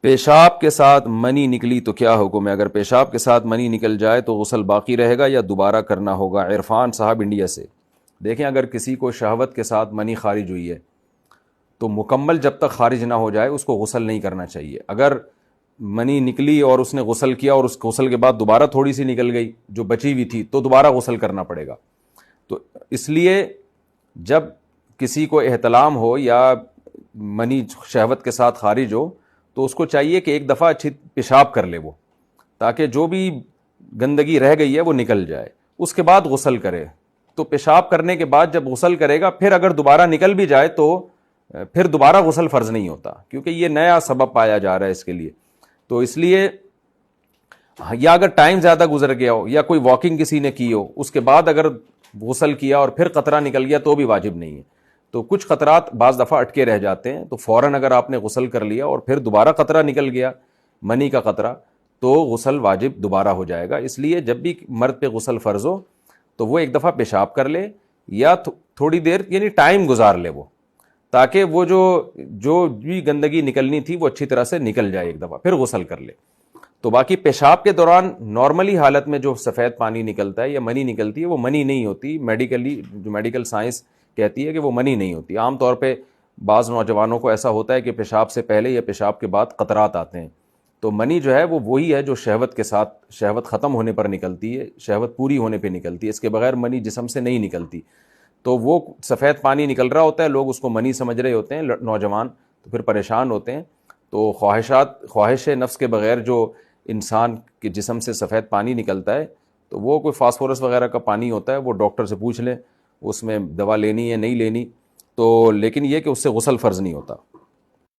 پیشاب کے ساتھ منی نکلی تو کیا حکم ہے؟ اگر پیشاب کے ساتھ منی نکل جائے تو غسل باقی رہے گا یا دوبارہ کرنا ہوگا؟ عرفان صاحب انڈیا سے. دیکھیں اگر کسی کو شہوت کے ساتھ منی خارج ہوئی ہے تو مکمل جب تک خارج نہ ہو جائے اس کو غسل نہیں کرنا چاہیے. اگر منی نکلی اور اس نے غسل کیا اور اس غسل کے بعد دوبارہ تھوڑی سی نکل گئی جو بچی ہوئی تھی تو دوبارہ غسل کرنا پڑے گا. تو اس لیے جب کسی کو احتلام ہو یا منی شہوت کے ساتھ خارج ہو تو اس کو چاہیے کہ ایک دفعہ اچھی پیشاب کر لے وہ، تاکہ جو بھی گندگی رہ گئی ہے وہ نکل جائے. اس کے بعد غسل کرے. تو پیشاب کرنے کے بعد جب غسل کرے گا پھر اگر دوبارہ نکل بھی جائے تو پھر دوبارہ غسل فرض نہیں ہوتا، کیونکہ یہ نیا سبب پایا جا رہا ہے اس کے لیے. تو اس لیے یا اگر ٹائم زیادہ گزر گیا ہو یا کوئی واکنگ کسی نے کی ہو اس کے بعد اگر غسل کیا اور پھر قطرہ نکل گیا تو بھی واجب نہیں ہے. تو کچھ قطرات بعض دفعہ اٹکے رہ جاتے ہیں، تو فوراً اگر آپ نے غسل کر لیا اور پھر دوبارہ قطرہ نکل گیا منی کا قطرہ تو غسل واجب دوبارہ ہو جائے گا. اس لیے جب بھی مرد پہ غسل فرض ہو تو وہ ایک دفعہ پیشاب کر لے یا تھوڑی دیر یعنی ٹائم گزار لے وہ، تاکہ وہ جو بھی گندگی نکلنی تھی وہ اچھی طرح سے نکل جائے ایک دفعہ، پھر غسل کر لے. تو باقی پیشاب کے دوران نارملی حالت میں جو سفید پانی نکلتا ہے یا منی نکلتی ہے وہ منی نہیں ہوتی. میڈیکلی جو میڈیکل سائنس کہتی ہے کہ وہ منی نہیں ہوتی. عام طور پہ بعض نوجوانوں کو ایسا ہوتا ہے کہ پیشاب سے پہلے یا پیشاب کے بعد قطرات آتے ہیں. تو منی جو ہے وہ وہی ہے جو شہوت کے ساتھ شہوت ختم ہونے پر نکلتی ہے، شہوت پوری ہونے پہ نکلتی ہے. اس کے بغیر منی جسم سے نہیں نکلتی. تو وہ سفید پانی نکل رہا ہوتا ہے، لوگ اس کو منی سمجھ رہے ہوتے ہیں نوجوان، تو پھر پریشان ہوتے ہیں. تو خواہش نفس کے بغیر جو انسان کے جسم سے سفید پانی نکلتا ہے تو وہ کوئی فاسفورس وغیرہ کا پانی ہوتا ہے، وہ ڈاکٹر سے پوچھ لیں اس میں دوا لینی ہے نہیں لینی. تو لیکن یہ کہ اس سے غسل فرض نہیں ہوتا.